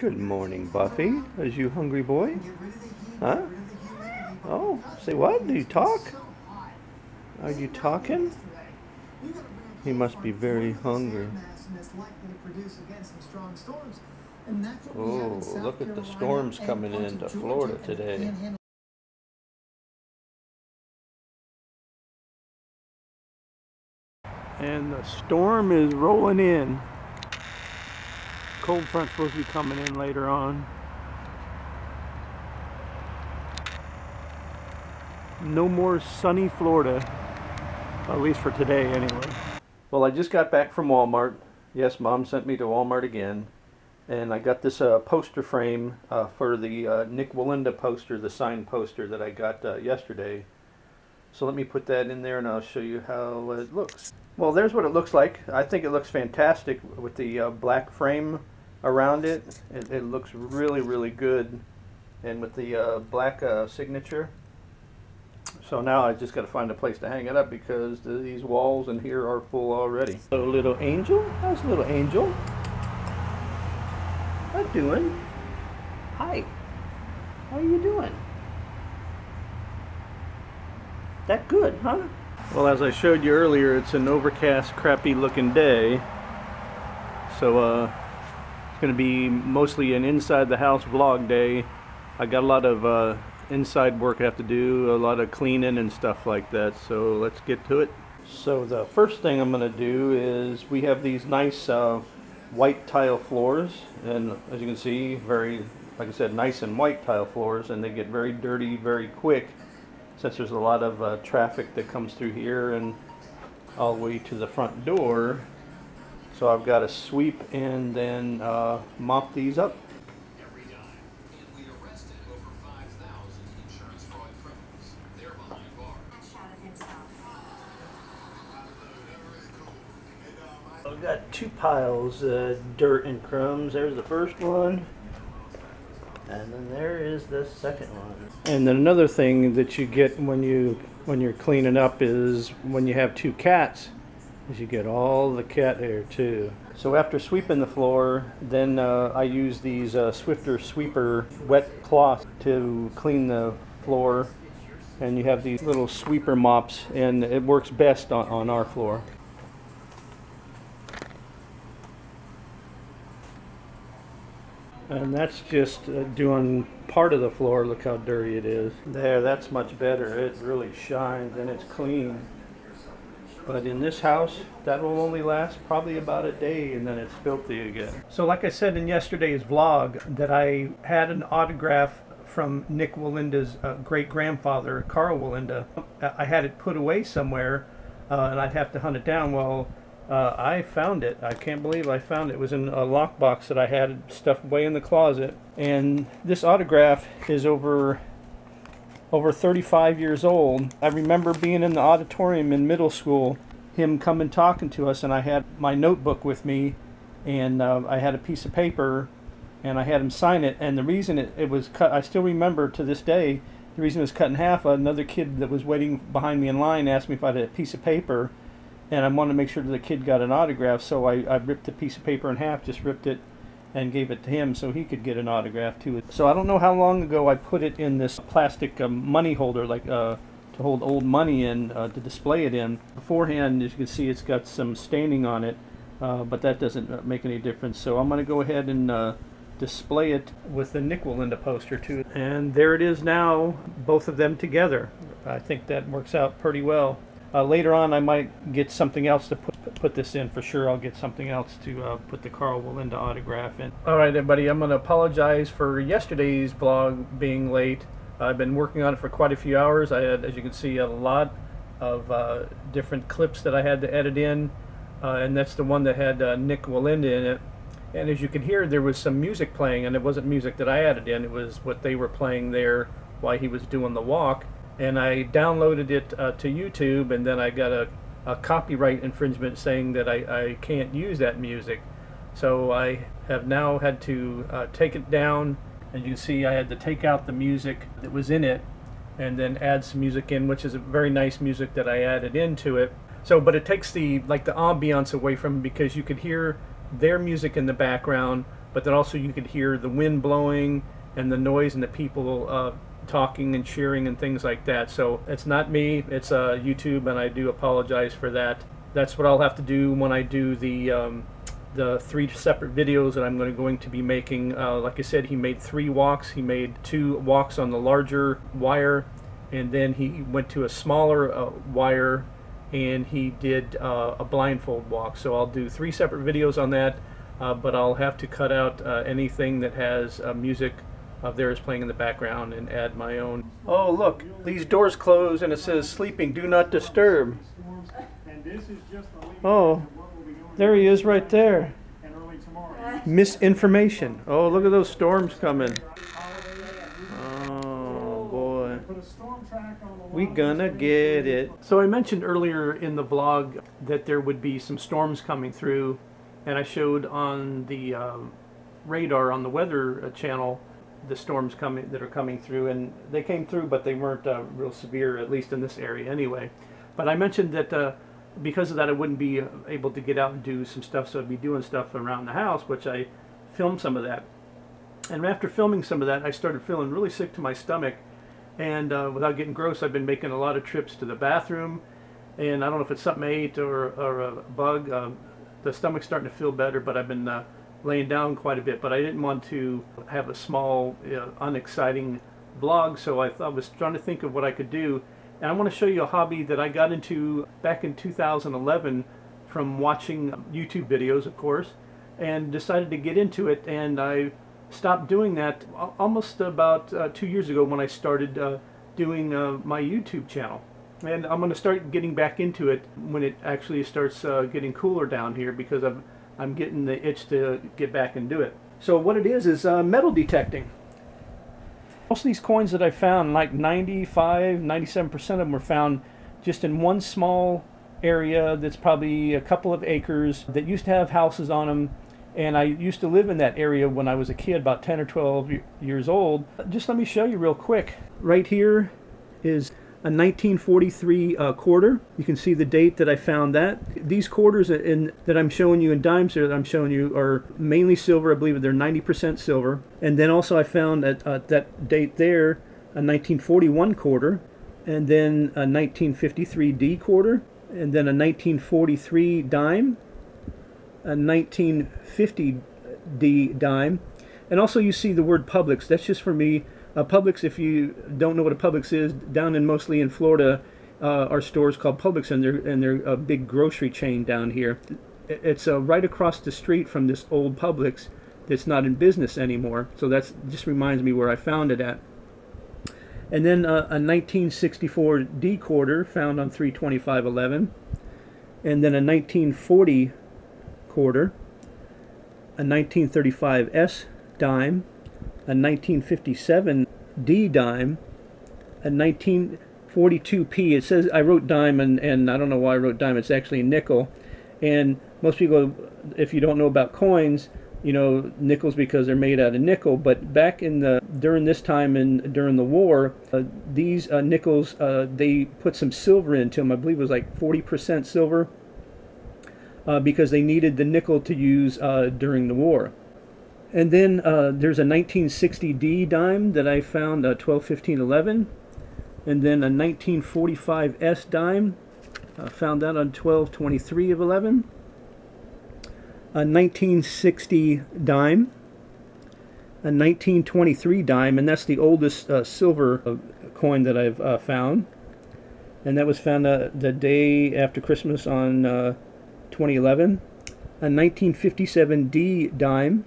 Good morning, Buffy. Is you hungry boy? Huh? Oh, say what? Do you talk? Are you talking? He must be very hungry. Oh, look at the storms coming into Florida today. And the storm is rolling in. Cold front's supposed to be coming in later on. No more sunny Florida, at least for today anyway. Well, I just got back from Walmart. Yes, Mom sent me to Walmart again. And I got this poster frame for the Nik Wallenda poster, the signed poster that I got yesterday. So let me put that in there and I'll show you how it looks. Well, there's what it looks like. I think it looks fantastic with the black frame around it. It looks really, really good. And with the black signature. So now I just got to find a place to hang it up because these walls in here are full already. So little angel, how's little angel? What you doing? Hi. How are you doing? That good, huh? Well, as I showed you earlier, it's an overcast, crappy looking day. So it's going to be mostly an inside the house vlog day. I got a lot of inside work I have to do, a lot of cleaning and stuff like that. So let's get to it. So the first thing I'm going to do is we have these nice white tile floors, and as you can see, very, like I said, nice and white tile floors, and they get very dirty very quick since there's a lot of traffic that comes through here and all the way to the front door. So I've got to sweep and then mop these up. I've got two piles of dirt and crumbs. There's the first one, and then there is the second one. And then another thing that you get when you're cleaning up is when you have two cats, is you get all the cat hair too. So after sweeping the floor, then I use these Swiffer Sweeper wet cloths to clean the floor, and you have these little sweeper mops, and it works best on our floor. And that's just doing part of the floor. Look how dirty it is. There, that's much better. It really shines and it's clean. But in this house, that will only last probably about a day and then it's filthy again. So like I said in yesterday's vlog, that I had an autograph from Nik Wallenda's great-grandfather, Karl Wallenda. I had it put away somewhere and I'd have to hunt it down. Well, I found it. I can't believe I found it. It was in a lockbox that I had stuffed away in the closet. And this autograph is over 35 years old. I remember being in the auditorium in middle school, him coming talking to us, and I had my notebook with me, and I had a piece of paper, and I had him sign it. And the reason it was cut, I still remember to this day, the reason it was cut in half, another kid that was waiting behind me in line asked me if I had a piece of paper, and I wanted to make sure that the kid got an autograph, so I ripped the piece of paper in half, just ripped it and gave it to him so he could get an autograph too. So I don't know how long ago I put it in this plastic money holder, like to hold old money in, to display it in. Beforehand, as you can see, it's got some staining on it, but that doesn't make any difference. So I'm going to go ahead and display it with the Nik Wallenda poster too. And there it is now, both of them together. I think that works out pretty well. Later on I might get something else to put this in for sure. I'll get something else to put the Karl Wallenda autograph in. Alright everybody, I'm going to apologize for yesterday's vlog being late. I've been working on it for quite a few hours. I had, as you can see, a lot of different clips that I had to edit in, and that's the one that had Nik Wallenda in it. And as you can hear, there was some music playing, and it wasn't music that I added in, it was what they were playing there while he was doing the walk. And I downloaded it to YouTube, and then I got a copyright infringement saying that I can't use that music. So I have now had to take it down, and you can see I had to take out the music that was in it and then add some music in, which is a very nice music that I added into it. So, but it takes the ambiance away from it, because you could hear their music in the background, but then also you could hear the wind blowing and the noise and the people talking and cheering and things like that. So it's not me, it's YouTube, and I do apologize for that. That's what I'll have to do when I do the 3 separate videos that I'm going to be making. Like I said, he made 3 walks. He made 2 walks on the larger wire, and then he went to a smaller wire, and he did a blindfold walk. So I'll do 3 separate videos on that, but I'll have to cut out anything that has music of theirs playing in the background and add my own. Oh look, these doors close and it says sleeping, do not disturb. Oh, there he is right there. Misinformation. Oh, look at those storms coming. Oh boy, we gonna get it. So I mentioned earlier in the vlog that there would be some storms coming through, and I showed on the radar on the weather channel the storms that are coming through, and they came through, but they weren't real severe, at least in this area anyway. But I mentioned that because of that I wouldn't be able to get out and do some stuff, so I'd be doing stuff around the house, which I filmed some of that. And after filming some of that, I started feeling really sick to my stomach, and without getting gross, I've been making a lot of trips to the bathroom, and I don't know if it's something I ate or a bug. The stomach's starting to feel better, but I've been laying down quite a bit. But I didn't want to have a small, unexciting vlog, so I was trying to think of what I could do. And I want to show you a hobby that I got into back in 2011 from watching YouTube videos, of course, and decided to get into it. And I stopped doing that almost about 2 years ago when I started doing my YouTube channel. And I'm going to start getting back into it when it actually starts getting cooler down here, because I'm getting the itch to get back and do it. So what it is metal detecting. Most of these coins that I found, like 95–97% of them, were found just in one small area that's probably a couple of acres that used to have houses on them. And I used to live in that area when I was a kid, about 10 or 12 years old. Just let me show you real quick. Right here is a 1943 quarter. You can see the date that I found that. These quarters that I'm showing you, in dimes that I'm showing you, are mainly silver. I believe they're 90% silver. And then also I found at that date there a 1941 quarter, and then a 1953 D quarter, and then a 1943 dime, a 1950 D dime. And also you see the word Publix. That's just for me. Publix, if you don't know what a Publix is, mostly in Florida are stores called Publix, and they're a big grocery chain down here. It's right across the street from this old Publix that's not in business anymore. So that's just reminds me where I found it at. And then a 1964 D quarter found on 3/25/11, and then a 1940 quarter, a 1935 S dime, a 1957 D dime, a 1942 P. It says, I wrote dime, and I don't know why I wrote dime. It's actually nickel. And most people, if you don't know about coins, you know nickels because they're made out of nickel. But back during this time and during the war, these nickels, they put some silver into them. I believe it was like 40% silver, because they needed the nickel to use during the war. And then there's a 1960 D dime that I found 12/15/11, and then a 1945 S dime, found that on 12/23/11, a 1960 dime, a 1923 dime, and that's the oldest silver coin that I've found, and that was found the day after Christmas on 2011, a 1957 D dime,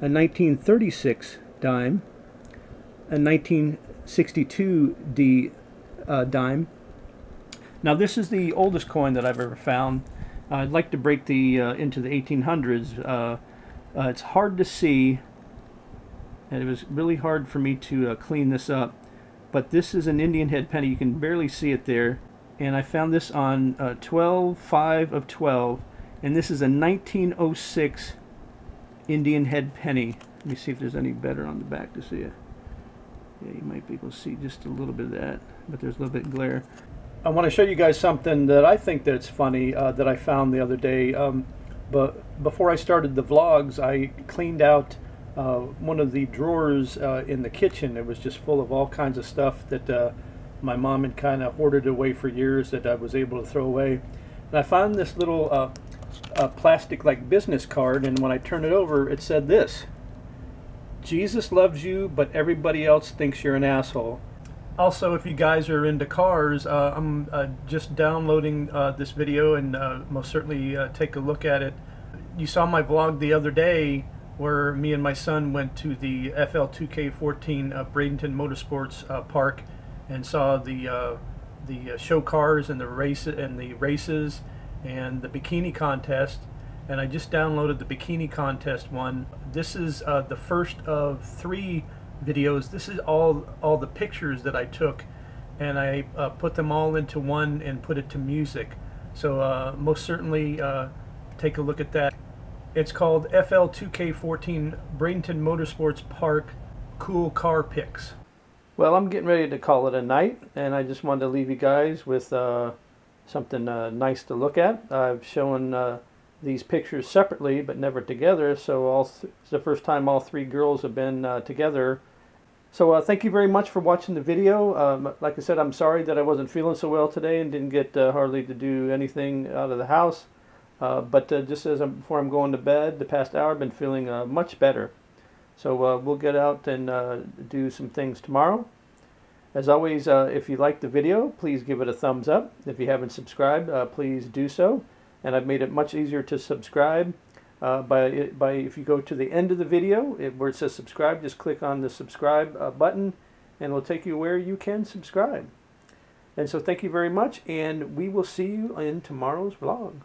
a 1936 dime, a 1962 D dime. Now this is the oldest coin that I've ever found. I'd like to break the into the 1800s. It's hard to see, and it was really hard for me to clean this up, but this is an Indian head penny. You can barely see it there, and I found this on 12/5/12, and this is a 1906 Indian head penny. Let me see if there's any better on the back to see it. Yeah, you might be able to see just a little bit of that, but there's a little bit of glare. I want to show you guys something that I think that's funny that I found the other day. But before I started the vlogs, I cleaned out one of the drawers in the kitchen. It was just full of all kinds of stuff that my mom had kind of hoarded away for years that I was able to throw away. And I found this little plastic like business card, and when I turned it over, it said this: Jesus loves you, but everybody else thinks you're an asshole. Also, if you guys are into cars, I'm just downloading this video, and most certainly take a look at it. You saw my vlog the other day where me and my son went to the FL2K14 Bradenton Motorsports Park and saw the show cars and the races and the bikini contest. And I just downloaded the bikini contest one. This is the first of 3 videos. This is all the pictures that I took, and I put them all into one and put it to music. So most certainly take a look at that. It's called FL2K14 Bradenton Motorsports Park Cool Car Pics. Well, I'm getting ready to call it a night, and I just wanted to leave you guys with something nice to look at. I've shown these pictures separately but never together, so it's the first time all 3 girls have been together. So thank you very much for watching the video. Like I said, I'm sorry that I wasn't feeling so well today and didn't get hardly to do anything out of the house. But just before I'm going to bed, the past hour, I've been feeling much better. So we'll get out and do some things tomorrow. As always, if you liked the video, please give it a thumbs up. If you haven't subscribed, please do so. And I've made it much easier to subscribe by if you go to the end of the video where it says subscribe, just click on the subscribe button, and it'll take you where you can subscribe. And so thank you very much, and we will see you in tomorrow's vlog.